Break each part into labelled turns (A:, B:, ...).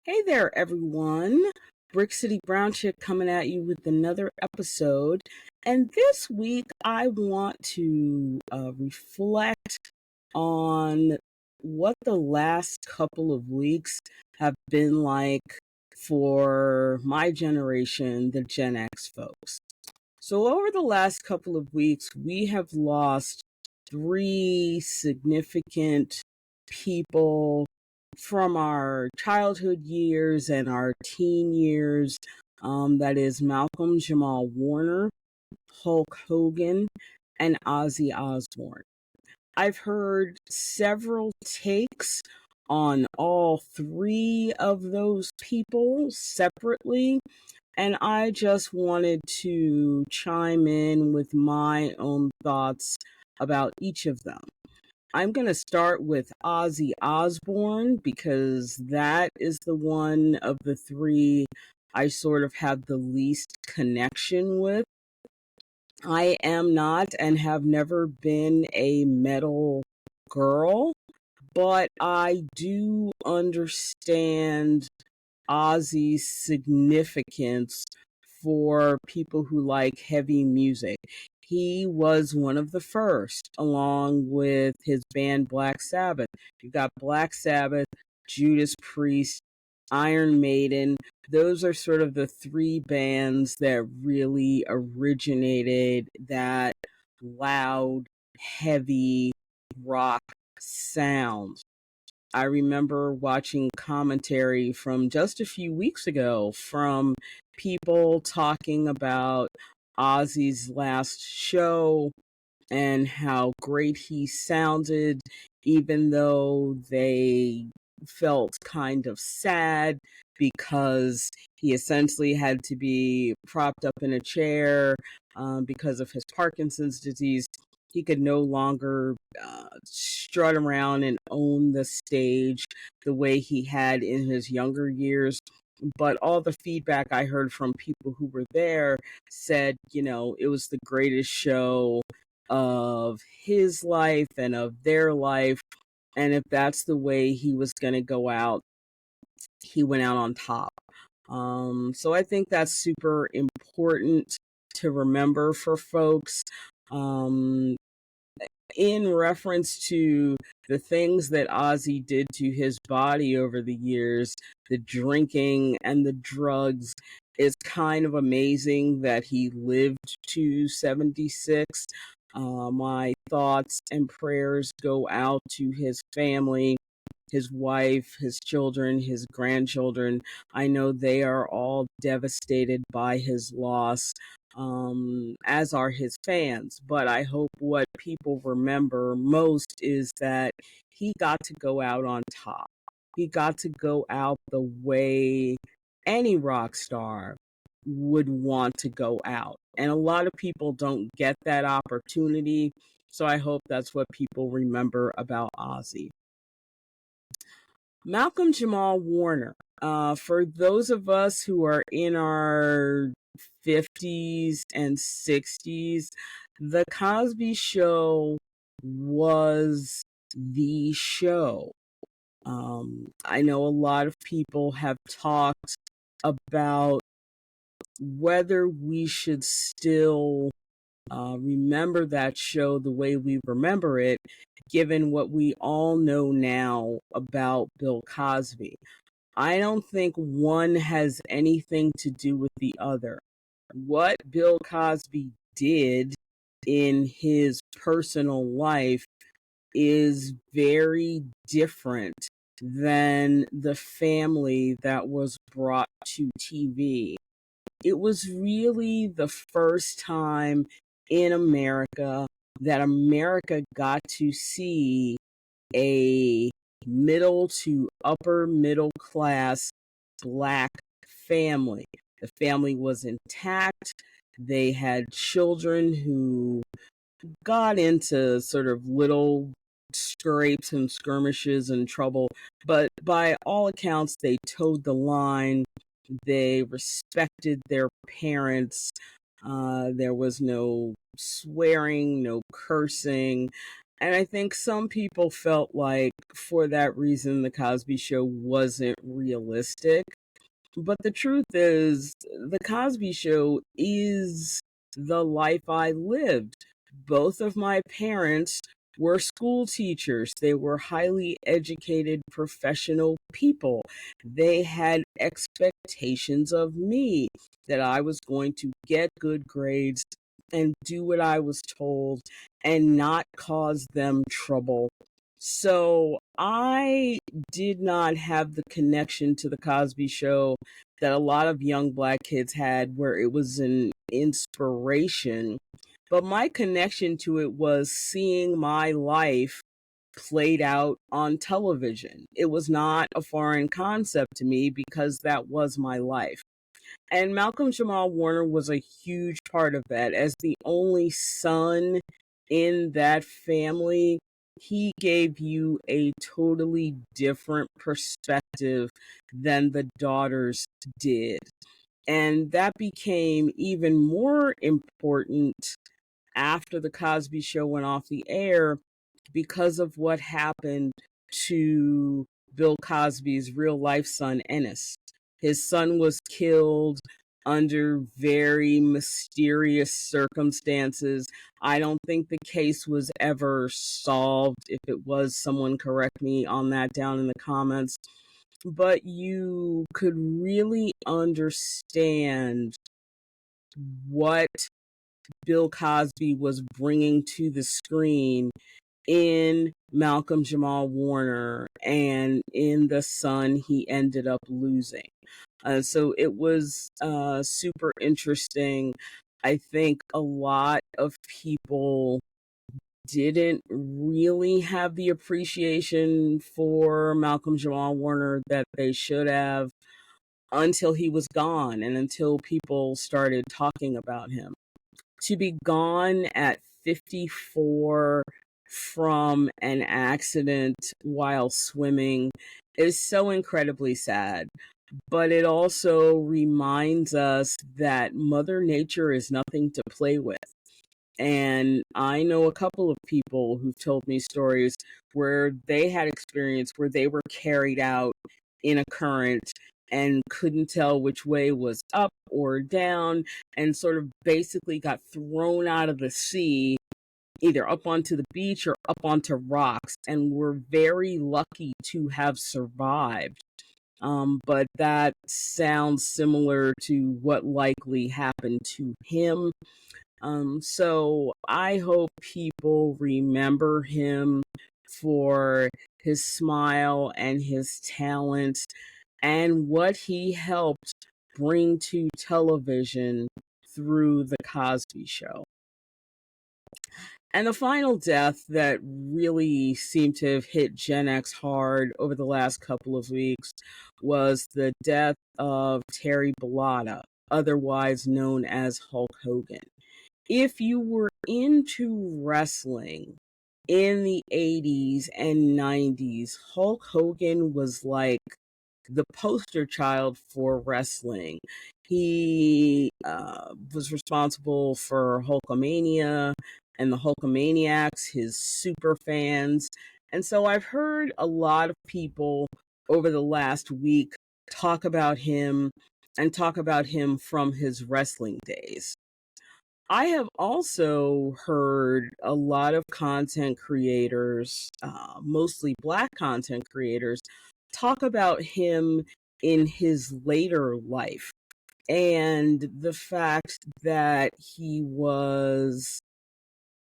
A: Hey there, everyone. Brick City Brown Chick coming at you with another episode. And this week, I want to reflect on what the last couple of weeks have been like for my generation, the Gen X folks. So, over the last couple of weeks, we have lost three significant people from our childhood years and our teen years. That is Malcolm-Jamal Warner, Hulk Hogan, and Ozzy Osbourne. I've heard several takes on all three of those people separately, and I just wanted to chime in with my own thoughts about each of them. I'm going to start with Ozzy Osbourne because that is the one of the three I sort of have the least connection with. I am not and have never been a metal girl, but I do understand Ozzy's significance for people who like heavy music. He was one of the first, along with his band Black Sabbath. You got Black Sabbath, Judas Priest, Iron Maiden. Those are sort of the three bands that really originated that loud, heavy rock sound. I remember watching commentary from just a few weeks ago from people talking about Ozzy's last show and how great he sounded, even though they felt kind of sad because he essentially had to be propped up in a chair because of his Parkinson's disease. He could no longer strut around and own the stage the way he had in his younger years. But all the feedback I heard from people who were there said, it was the greatest show of his life and of their life. And if that's the way he was going to go out, he went out on top. So I think that's super important to remember for folks. Um, in reference to the things that Ozzy did to his body over the years, the drinking and the drugs, it's kind of amazing that he lived to 76. My thoughts and prayers go out to his family, his wife, his children, his grandchildren. I know they are all devastated by his loss, as are his fans. But I hope what people remember most is that he got to go out on top. He got to go out the way any rock star would want to go out. And a lot of people don't get that opportunity. So I hope that's what people remember about Ozzy. Malcolm-Jamal Warner. For those of us who are in our 50s and 60s, the Cosby Show was the show. I know a lot of people have talked about whether we should still remember that show the way we remember it, given what we all know now about Bill Cosby. I don't think one has anything to do with the other. What Bill Cosby did in his personal life is very different than the family that was brought to TV. It was really the first time in America that America got to see a middle to upper middle class Black family. The family was intact. They had children who got into sort of little scrapes and skirmishes and trouble, but by all accounts, they towed the line. They respected their parents. There was no swearing, no cursing. And I think some people felt like for that reason, The Cosby Show wasn't realistic. But the truth is, The Cosby Show is the life I lived. Both of my parents were school teachers. They were highly educated professional people. They had expectations of me that I was going to get good grades and do what I was told and not cause them trouble. So I did not have the connection to The Cosby Show that a lot of young black kids had, where it was an inspiration. But my connection to it was seeing my life played out on television. It was not a foreign concept to me because that was my life. And Malcolm-Jamal Warner was a huge part of that. As the only son in that family, he gave you a totally different perspective than the daughters did. And that became even more important after The Cosby Show went off the air because of what happened to Bill Cosby's real life son, Ennis. His son was killed under very mysterious circumstances. I don't think the case was ever solved. If it was, someone correct me on that down in the comments. But you could really understand what Bill Cosby was bringing to the screen in Malcolm-Jamal Warner and in the son he ended up losing. So it was super interesting. I think a lot of people didn't really have the appreciation for Malcolm-Jamal Warner that they should have until he was gone and until people started talking about him. To be gone at 54 from an accident while swimming is so incredibly sad. But it also reminds us that Mother Nature is nothing to play with. And I know a couple of people who've told me stories where they had experience where they were carried out in a current and couldn't tell which way was up or down and sort of basically got thrown out of the sea, either up onto the beach or up onto rocks, and were very lucky to have survived. But that sounds similar to what likely happened to him. So I hope people remember him for his smile and his talent and what he helped bring to television through The Cosby Show. And the final death that really seemed to have hit Gen X hard over the last couple of weeks was the death of Terry Bollata, otherwise known as Hulk Hogan. If you were into wrestling in the 80s and 90s, Hulk Hogan was like the poster child for wrestling. He was responsible for Hulkamania and the Hulkamaniacs, his super fans. And so I've heard a lot of people over the last week talk about him and talk about him from his wrestling days. I have also heard a lot of content creators, mostly Black content creators, talk about him in his later life and the fact that he was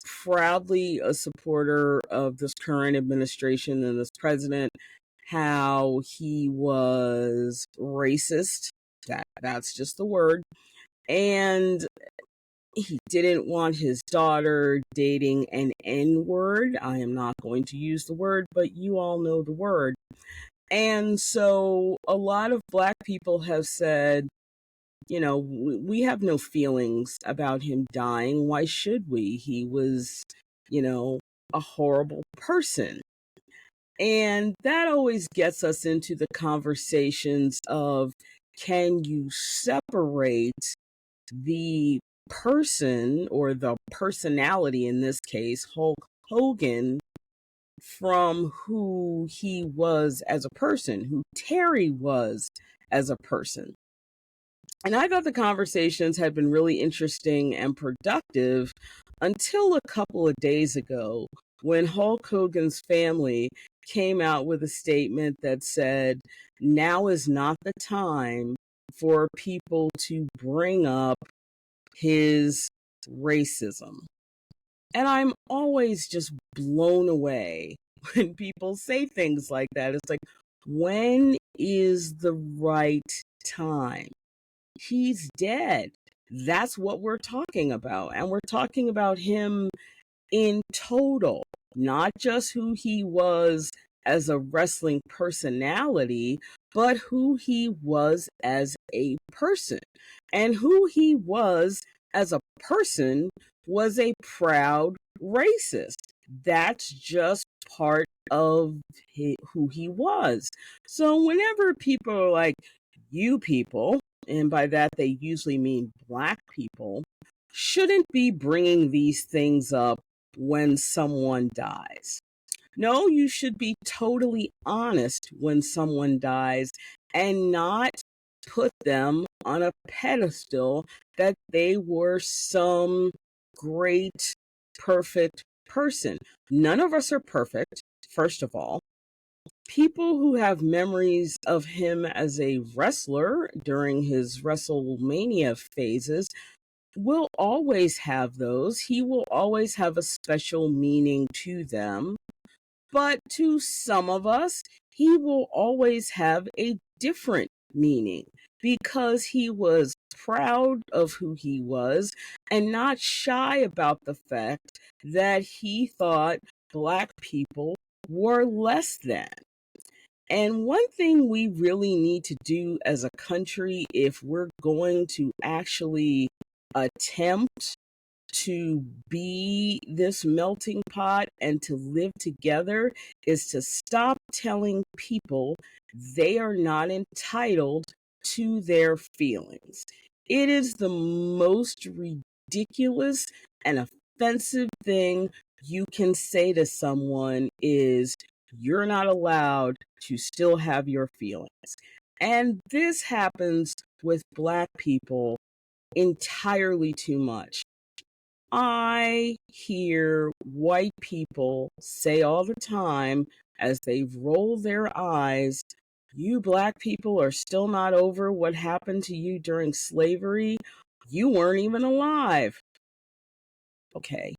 A: proudly a supporter of this current administration and this president, how he was racist. That's just the word. And he didn't want his daughter dating an N-word. I am not going to use the word, but you all know the word. And so a lot of Black people have said, you know, we have no feelings about him dying. Why should we? He was, you know, a horrible person. And that always gets us into the conversations of, can you separate the person or the personality, in this case, Hulk Hogan, from who he was as a person, who Terry was as a person. And I thought the conversations had been really interesting and productive until a couple of days ago when Hulk Hogan's family came out with a statement that said, now is not the time for people to bring up his racism. And I'm always just blown away when people say things like that. It's like, when is the right time? He's dead. That's what we're talking about. And we're talking about him in total, not just who he was as a wrestling personality, but who he was as a person. And who he was as a person was a proud racist. That's just part of who he was. So whenever people are like, you people, and by that they usually mean Black people, shouldn't be bringing these things up when someone dies. No, you should be totally honest when someone dies and not put them on a pedestal that they were some great, perfect person. None of us are perfect, first of all. People who have memories of him as a wrestler during his WrestleMania phases will always have those. He will always have a special meaning to them. But to some of us, he will always have a different meaning because he was proud of who he was and not shy about the fact that he thought Black people were less than. And one thing we really need to do as a country, if we're going to actually attempt to be this melting pot and to live together, is to stop telling people they are not entitled to their feelings. It is the most ridiculous and offensive thing you can say to someone is, you're not allowed to still have your feelings. And this happens with Black people entirely too much. I hear white people say all the time as they roll their eyes, you Black people are still not over what happened to you during slavery. You weren't even alive. Okay.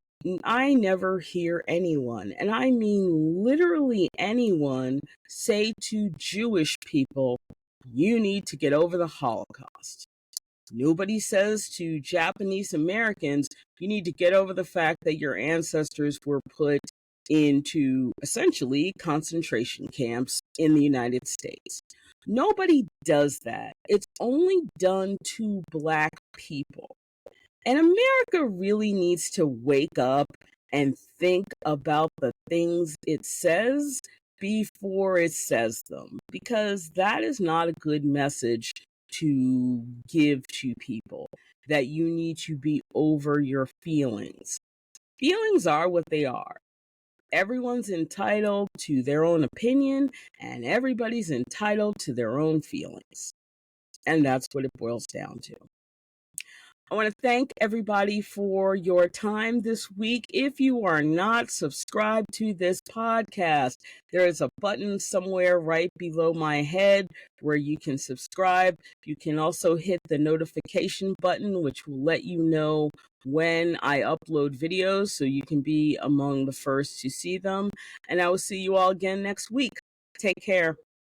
A: I never hear anyone, and I mean literally anyone, say to Jewish people, you need to get over the Holocaust. Nobody says to Japanese Americans, you need to get over the fact that your ancestors were put into essentially concentration camps in the United States. Nobody does that. It's only done to Black people. And America really needs to wake up and think about the things it says before it says them, because that is not a good message to give to people, that you need to be over your feelings. Feelings are what they are. Everyone's entitled to their own opinion, and everybody's entitled to their own feelings. And that's what it boils down to. I want to thank everybody for your time this week. If you are not subscribed to this podcast, there is a button somewhere right below my head where you can subscribe. You can also hit the notification button, which will let you know when I upload videos so you can be among the first to see them. And I will see you all again next week. Take care.